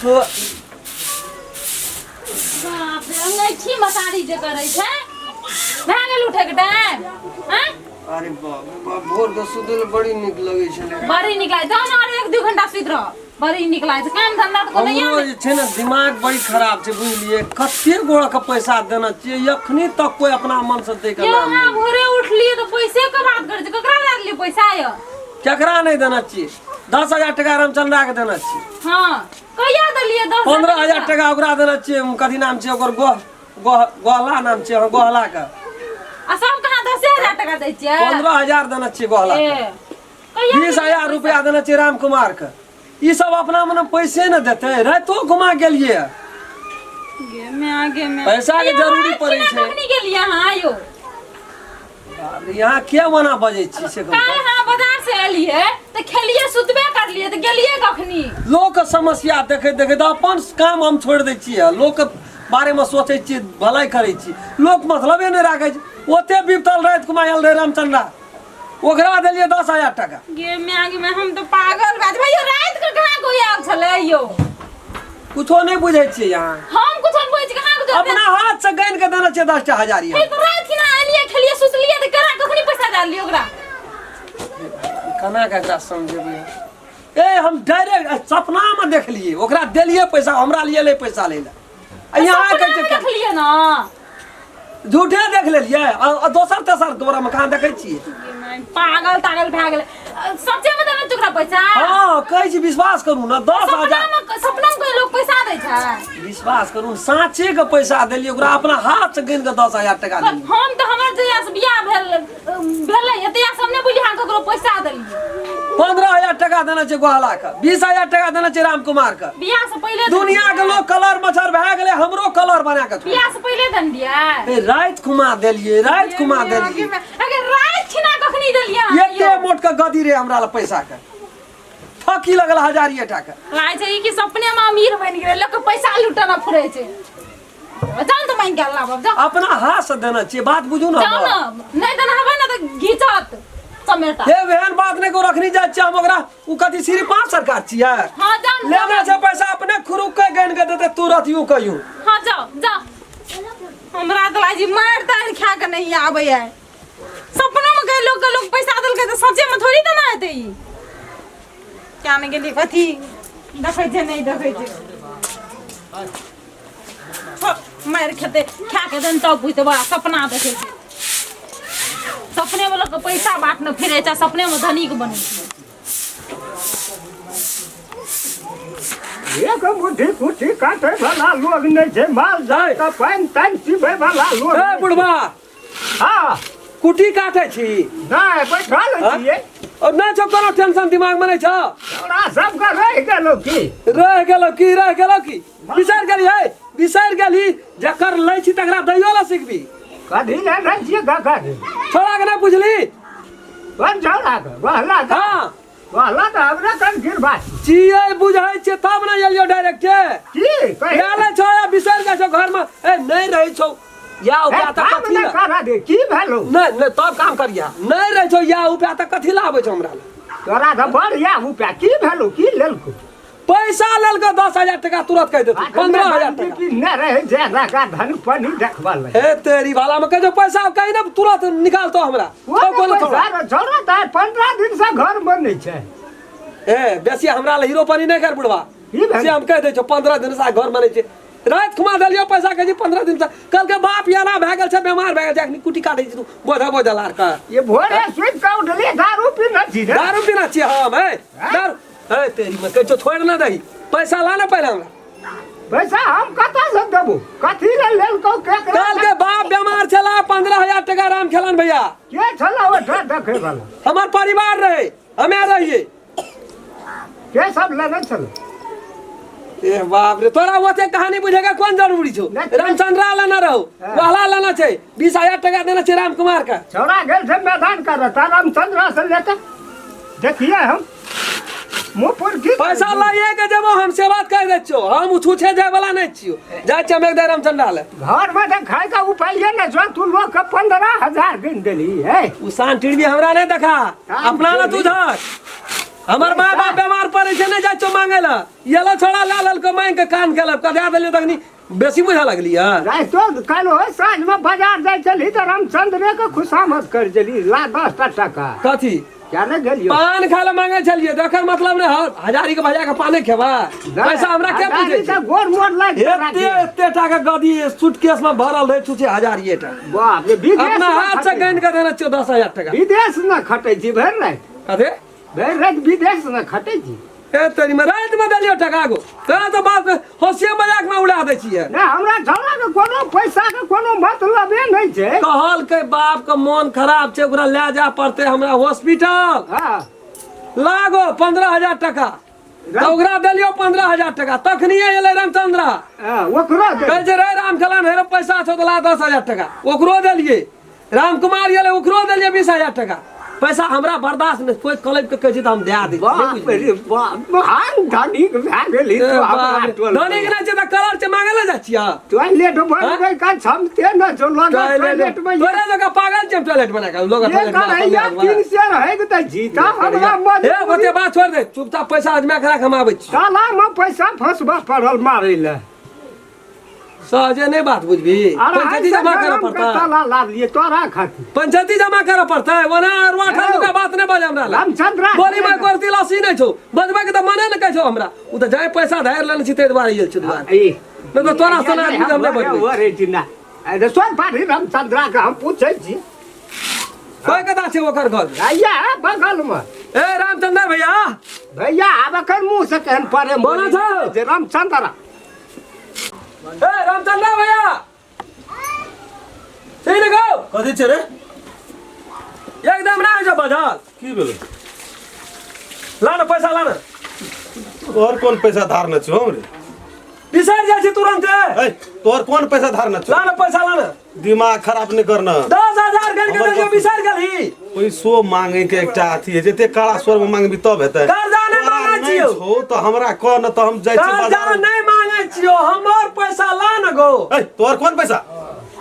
सो बाप रे अंगैठी मसारी जे करै छै भए गेल उठे के टाइम हैं अरे बाप भोर के सुतल बड़ी नीक लगै छले बड़ी नीक लागे जाओ ना और 1-2 घंटा सुत रह बड़ी नीक लागे काम धंधा तो नहीं हमरो जे छै ना दिमाग बड़ी खराब छै बुझलिए कते गोड़ा के पैसा देना चाहिए अखनी तक कोई अपना मन से दे के नाम हां भोरे उठलिए तो पैसे के बात करे छै ककरा दे दिए पैसा आयो केकरा नहीं देना चाहिए 10,000 टका रामचंद्रा के देना चाहिए हां कहिया देलिए 15,000 टका ओकरा देना चाहिए कथी नाम छै ओकर गोहला नाम छै गोहला का आ सब कहां 10,000 टका दै छियै 15,000 देना चाहिए गोहला के 20,000 रुपया देना चाहिए राम कुमार के ई सब अपना मन पैसे न देते रातो घुमा गेलिए गे मैं आगे में पैसा के जरूरी पड़े छै कखनी गेलिए हां आयो यहाँ के मना बजे छी से काल हां बाजार से एलिए त खेलिए सुतबे करलिए त गेलिए कखनी लोक के समस्या देखे देखे त अपन काम हम छोड़ दै छियै लोक के बारे में सोचे छी भलाई करे छी लोक मतलबे नहीं राखे छै ओते बिपतल रात कुमायल रे रामचंद्रा ओकरा देलिए 10,000 टका गे मैं आगे में हम तो पागल बात भैया रात के कहां कोई आग छले यो कुछो नहीं बुझे छियै यहाँ हम कुछ नहीं बुझे कहां कुछ अपना हाथ से गन के देना चाहिए 10,000 ये तो रात की ना एलिए खेलिए सुतलिए त करा कखनी पैसा डाल लियो ओकरा कना का एकरा समझेबे ए हम डायरेक्ट सपना में देख लिए ओकरा देलिए पैसा हमरा लिए ले पैसा ले ले यहाँ के देख लिए ना झूठे देख लेलिए और दोसर तेसर तोरा में कहां देखे छियै पागल तागल भए गेल सच्चे में देना चुकरा पैसा हां कहै छी विश्वास करू ना 10,000 सपना में कोई लोग पैसा दै छै विश्वास करू साँचे के पैसा देलिए ओकरा अपना हाथ से गिन के 10,000 टका देलिए हम तो हमर जया से बियाह भेलै एतया सामने बुझिया ककरो पैसा देलिए 15,000 टका देना छै गोहला के 20,000 टका देना छै राम कुमार के बियाह से पहले दुनिया के लोग कलर मच्छर भए गेले हमरो कलर बना के बियाह से पहले दन दिया रात घुमा देलिए रात घुमा देलिए अगर रात छिना कखनी देलिए एते मोट के गदी रे हमरा ल पैसा के फकी लगल 1,000 टका लाइ छै कि सपने में अमीर बन गेल लोग के पैसा लुटाना फुरे छै जान तो मांग गेल बाप जा अपना हाथ से देना चाहिए बात बुझू ना नहीं देना हबे ना तो घिचत समेटा हे वेहन बात नहीं को रखनी जाय छै हम ओकरा उ कथि सिरी 5 सरकार छियै हां जान लेना छै पैसा अपने खुरुक के गन के देते तुरंत यूं कहियो हां जाओ जा हमरा तो लाजी मार तार खा के नहीं आबै है सपना में गए लोग पैसा दल के तो सच्चे में थोड़ी देना हेतै ई क्या ने गेली कथी देखै छै नहीं देखै छै मार खेते खा के देन तब बुझते बड़ा सपना देखे छै सपने में लोग पैसा बांटने फिरे छै सपने में धनिक बने छै एक मुट्ठी कुट्ठी काटे वाला लोग नहीं छै माल जाय त पानी तान पीबे वाला लोग ए बुढ़वा हां कुटी काटे छी नहीं बैठल छिए और ना छ कोनो टेंशन दिमाग में नहीं छ तोरा सब का रह गेलो की बिसर गेली जकर लै छी तकरा दैयो ला सिखबी कथी ले रह छिए गागा छोड़ा के ना बुझली बन छोड़ा के बहला हां बहला त हमरा कन गिर बात जिए बुझाई छै तब ना एलियो डायरेक्ट की कहे गाले छ या बिसर के छ घर में ए नहीं रही छ या उपाय त कथि ला करा दे की भेलो नहीं तब काम करिया नहीं रही छ या उपाय त कथि ला आबै छ हमरा तोरा त बढ़िया उपाय की भेलो की लेलको पैसा लेल के 10,000 टका तुरंत कह देतू 15,000 टका की न रहे ज्यादा का धन पानी देखबा ले हे तेरी वाला में कह जो पैसा कहीं ना तुरंत निकाल तो हमरा छोड़ा त 15 दिन से घर बनै छै ए बेसी हमरा ले हीरो पानी नहीं कर बुढ़वा से हम कह दे छो 15 दिन से घर बनै छै रात खुमा देलियो पैसा कह जी 15 दिन से कल के बाप याना भए गेल छै बीमार भए गेल छै कुटी काटै छी तू बोझा लार का ये भोरे सुत के उठली दारू पीना छी दारू पीना छी हम है दारू ए तेरी में कह छोड़ ना दही पैसा लाना पहले हमरा पैसा हम कता से देबो कथि ले लेल को के कल के बाप बीमार छला 15,000 टका राम खेलन भैया के छला ओ देखे वाला हमार परिवार रहे हमें रहिए के सब लेना चल ए बाप रे तोरा ओते कहानी बुझेगा कौन जरूरी छो रामचंद्रा लेना रहो वाला लेना छै 20,000 टका देना छै राम कुमार का छोड़ा गेल छै मैदान कर रामचंद्रा से लेते देखिए हम मुपुर की पैसा लाइए के जब हम से बात कह दे छो हम उछूछे जाय वाला नहीं छियो जाय चमेक दे रामचंद्रा ले घर में त खाए का उपाय न जो तू लोग के 15,000 दिन देली है उ शान टिड़बी हमरा नहीं देखा अपना ना तू धर हमार माँ बाप बीमार पड़े छे नहीं जाय छो मांगे ला येला छोड़ा लाल को मांग के कान केलक कदा देलियो तखनी बेसी बुझा लगली है रात तो कल हो साँझ में बाजार जाय चली तो रामचंद्र के खुशामद कर चली ला 10 टका कथी क्या न गेलियो पान खाए ला मांगे छलिए देकर मतलब ने हजारी के भजा के पाने खेबा पैसा हमरा के पूछे तो गोर मोर लाग एते टाका गदी सूटकेस में भरल रहे छुछे हजारिए टा बाप रे विदेश अपना हाथ से गन के देना 14000 टका विदेश न खटै छी भर रात कथी भर रात विदेश न खटै छी ए तरी में रात में देलियो टका गो कहा तो बात होशिया मजाक में उड़ा दे छिए ना हमरा झगड़ा के कोनो पैसा के कोनो मतलब नहीं छै कहल के बाप के मन खराब छै ओकरा ले जा पड़ते हमरा हॉस्पिटल हां लागो 15000 टका तो ओकरा देलियो 15000 टका तखनिए एले रामचंद्र ओकरो कहे जे रे राम खलान हेरे पैसा छौ तो ला 10000 टका ओकरो देलिए राम कुमार एले ओकरो देलिए 20000 टका पैसा हमरा बर्दाश्त नहीं कोई कलेब के कहे छै त हम दे दै बाप रे बाप महान धनिक भए गेली तो हमरा टोल धनिक नहीं छै त कलर से मांगे ले जा छिया टॉयलेट भर गई का क्षमते न जो लोग टॉयलेट में तोरे जगह पागल छै टॉयलेट बना के लोग टॉयलेट ये 300 रहे के त जीता हमरा मन ए बते बात छोड़ दे चुपचाप पैसा आदमी खरा कमाबै छी साला में पैसा फसबा पड़ल मारे ले सहजे नहीं बात बुझबी पंचायती जमा करे पड़ता ताला लाभ लिए तोरा खाती पंचायती जमा करे पड़ता है वना अरवा ठालू का बात नहीं बजे हमरा रामचंद्र बोली में करती लसी नहीं छौ बजबे के त मने न कहै छौ हमरा उ त जाय पैसा धार लेने छी ते द्वारा येल छ द्वारा नहीं तो तोरा सना आदमी हम नहीं बजबै अरे जिना अरे सोन पाठी रामचंद्र का हम पूछै छी कोई कदा छै ओकर घर भैया बगल में ए रामचंद्र भैया भैया आब कर मुंह से कहन परे बोला था जे रामचंद्र ए रामचंद्र भैया सही ने गो कथी छै रे एकदम ना जा बाजार की भेलै ला ना पैसा ला ना तोहर कोन पैसा धारने छौ हमरे बिसर जाय छै तुरंत ए तोहर कोन पैसा धारने छौ ला ना पैसा ला ना दिमाग खराब नहीं करना 10000 गन के जो बिसर गेली पैसो मांगे के एकटा अथी है जते काला स्वर में मांगबी तब हेतै कर्जा नहीं मांगे छियो छौ तो हमरा कह न त हम जाय छी कर्जा बाजार नहीं मांगे छियो हमर पैसा ला ना गो ए तोहर कोन पैसा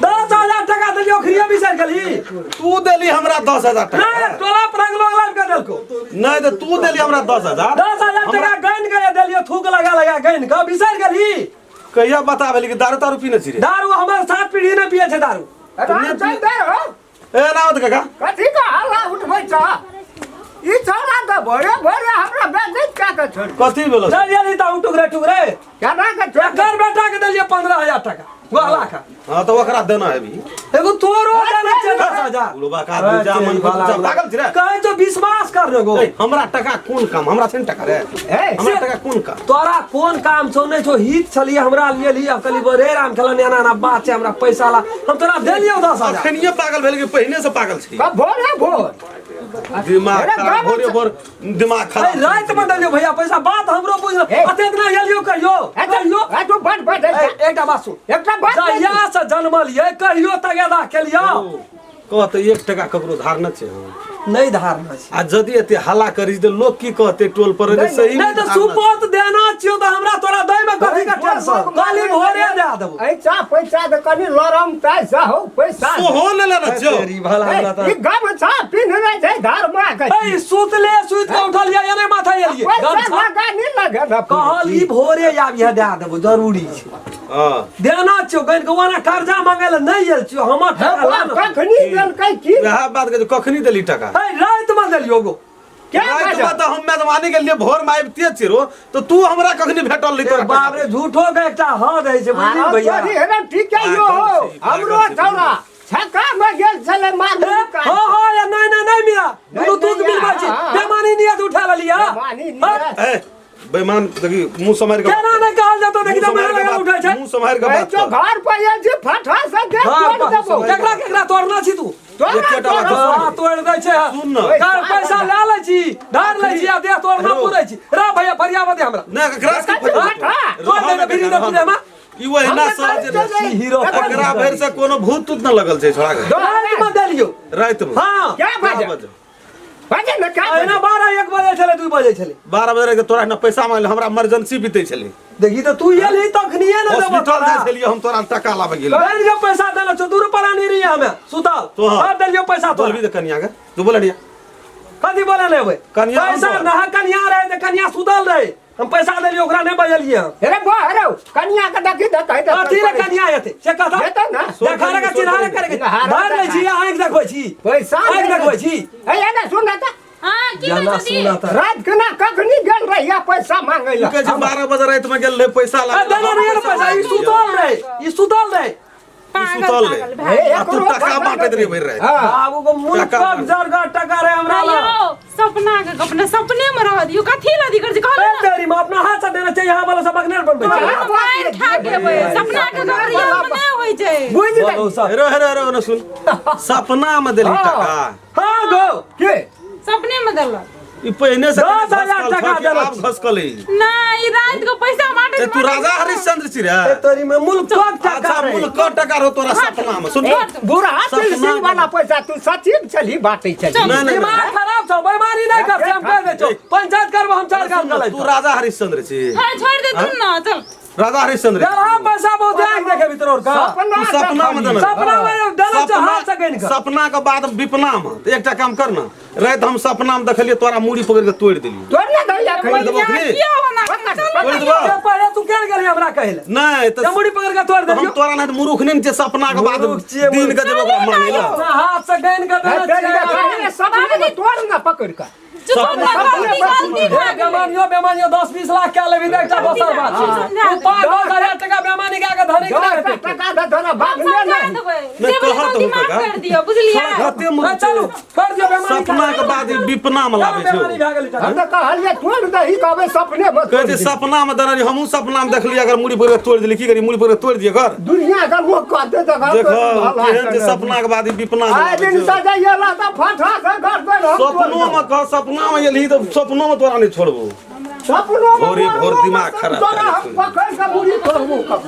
10000 टका देलियो खरिया बिसर गेली तू देली हमरा 10000 टका नहीं टोला पर लोग लाल के देलको नहीं तो तू देली हमरा 10000 10000 टका गन के देलियो थूक लगा लगा गन के बिसर गेली कहिया बताबेली कि दारू तारू पीने छी रे दारू हमर साथ पीढ़ी ने पिए छै दारू रामचंद्र हो ए नावत काका कथी का हल्ला उठबै छ ई छोरा त भरे भरे हमरा बेइज्जत का के छोड़ कथी भेलो चल गेली त टुकरे टुकरे केना के छोड़ एकर बेटा के देलिए 15000 टका वाला का हां तो ओकरा देना है भी एगो तोरो देना छै 10000 बुढ़वा का दूजा मन को सब पागल छी रे कहे तो विश्वास कर रे गो ए हमरा टका कोन काम हमरा छै टका रे ए हमरा टका कोन काम तोरा कोन काम छौ नहीं छौ हित छलिए हमरा लिए ली अब कली रे राम खलन एना ना बात छै हमरा पैसा ला हम तोरा देलियो 10000 अखनिए पागल भेल कि पहिने से पागल छी का भोरे भोर दिमाग खराब भोरे भोर दिमाग ए खराब रात में देलियो भैया पैसा बात हमरो बुझ अते इतना गेलियो कहियो कहियो ए तो बट एकटा बात सुन एकटा बात जहिया से जन्मलिए कहियो तगेदा केलियो कहते 1 टका ककरो धारना छै नहीं धारना छै आ जदि एते हल्ला करी त लोग की कहते टोल पर जे सही नहीं तो सुपोत देना छियो तो हमरा तोरा दई में कथी का टेंशन काली भोरे दे देबो ऐसा पैसा त कनी लरम पैसा हो पैसा तो हो न लेना छौ तेरी भला हमरा त ई गम छ पिन्हने छै घर में के ए सुतले सुत के उठल या एने माथा एलिए पैसा लगा नहीं लगे न कहल ई भोरे आब यह दे देबो जरूरी छै हां देना छियो गन के ओना कर्जा मांगे ले नहीं गेल छियो हमर टका ला ना कखनी देल कै की वह बात के कखनी देली टका ए रात में देलियो गो क्या रात में तो हम मेजबानी के लिए भोर में आबते छिरो तो तू हमरा कखनी भेटल ली तोरा बाप रे झूठो के एकटा हद है से बुझली भैया भैया ठीक है यो हमरो छौरा छक्का में गेल छले मार हो हो या नहीं नहीं मिला ब्लूटूथ मिलबा छी बेमानी नियत उठा लिया बेमानी नियत। ए बेईमान देखी मुंह संभाल के केना नहीं कहल जातो देखि तो मेरे लगा उठै छै मुंह संभाल के बात जो घर पर ये जे फटा से दे तोड़ देबो केकरा केकरा तोड़ना छी तू हां तोड़ दै छै सुन न कार पैसा ले ले छी धार ले छी आ दे तोड़ना पुरै छी रा भैया फरियाब दे हमरा ना क्रास की तोड़ दे बिरी दे तुझे मा ई वही ना सहज हीरो एकरा भर से कोनो भूत तूत न लगल छै छोड़ा के रात में देलियो रात में हां क्या बजे बजे न का एना 12 1 बजे छले 2 बजे छले 12 बजे के तोरा न पैसा मांगले हमरा इमरजेंसी बीते छले देखी तो तू ये ली तखनिए न देबो हॉस्पिटल जाय छलिए हम तोरा टका लाबे गेल बैंक के पैसा देला 4 रुपया नहीं रही हमें सुताल तो हाँ। अब देलियो पैसा तो बोलबी त कनिया के तू बोलनिया कथी बोले लेबै कन्या पैसा हम ना कन्या रहे त कन्या सुतल रहे हम पैसा देलियै ओकरा नहीं बजलियै अरे बो अरे कन्या के देखी देतै त कथी रे कन्या हेतै से कथा हेतै ना देखा रे चिन्हारे करे धर लै छी आंख देखबै छी पैसा आंख देखबै छी हे एने सुन त हाँ की जाना कहती सुना त रात के ना कखनी गेल रहिया पैसा मांगै ला कहै छै 12 बजे रात में गेल रहे पैसा आ देना रे पैसा ई सुतल रहे पागल सुतल पागल रहे भाई आ तू टका बांटत रही भर रहे हां बाबू को मुल्क टका जरगा टका रे हमरा ला अयो सपना के अपने सपने में रह दियो कथी ला दी कर जी ए कहल तेरी मां अपना हाथ से देना चाहिए यहां वाला सबक नहीं बनबै छै मार खा के बे सपना के गरिया में नहीं होई छै बुझ बोलो गई सब रे न सुन सपना में देली टका हां गो के सपने में दल ई पहिने से 10,000 टका देलक आप घसकले ना ई रात को पैसा माटे ए तू राजा हरिश्चंद्र छी रे ए तेरी में मुल्क टका अच्छा रे मुल्क का टका रो तोरा सपना में सुन बुढ़ा सपना सिल वाला पैसा तू सचिव चली बाटै चली नहीं, नहीं, दिमाग खराब छौ बेमारी नहीं कर हम कह दे छौ पंचायत करबो हम चार काम कर तू राजा हरिश्चंद्र छी हां छोड़ दे तुम ना चल राजा हरिश्चंद्र यार हम पैसा बहुत आंख देखे भीतर और का तू सपना में देना सपना में देना चाह हाथ से गइन कर सपना के बाद विपना में तो एकटा काम कर ना रात हम सपना में देखलिए तोरा मूड़ी पकड़ के तोड़ देलियो तोड़ ना दैया तोड़ देबो की किया होना तोड़ देबो ये पहले तू क्या गेली हमरा कहले नहीं तो जमुड़ी पकड़ के तोड़ हम देलियो तोरा नहीं तो मुरुख नहीं सपना के बाद मुरुख छियै, दिन के देबो ओकरा मांगे ला अपना हाथ से गइन कर देना चाहिए सपने में तोड़ ना पकड़ का चुप ना गलती गलती ए बेमानियो 10-20 लाख क्या लेबी देखता बसर बात तू 5,000 टका बेमानी का धनी के टका दे तोरा बाप ले समझा नहीं देबै देबै तो दिमाग कर दियो बुझलिए खत्ते ए चलू कर दियो बेमानी सपना के बाद विपना में लागे बेमानी छो भए गेली हम तो कहलिए तोड़ दही कहबे सपने में कहै छै सपना में देना हमहू सपना में देखलिए अगर मूड़ी पकड़ के तोड़ देली की करी मूड़ी पकड़ के तोड़ दिए घर दुनिया का लोग कहते तो देखो केहन छै सपना के बाद विपना में आए दिन सजाइला तो फटा से घर पे सपनों में कह सपना में एलही तो सपनों में तोरा नहीं छोड़बो सपनों में भोरे भोर दिमाग खराब तोरा करे हम छै। पकड़ के मुड़ी तोड़बो कब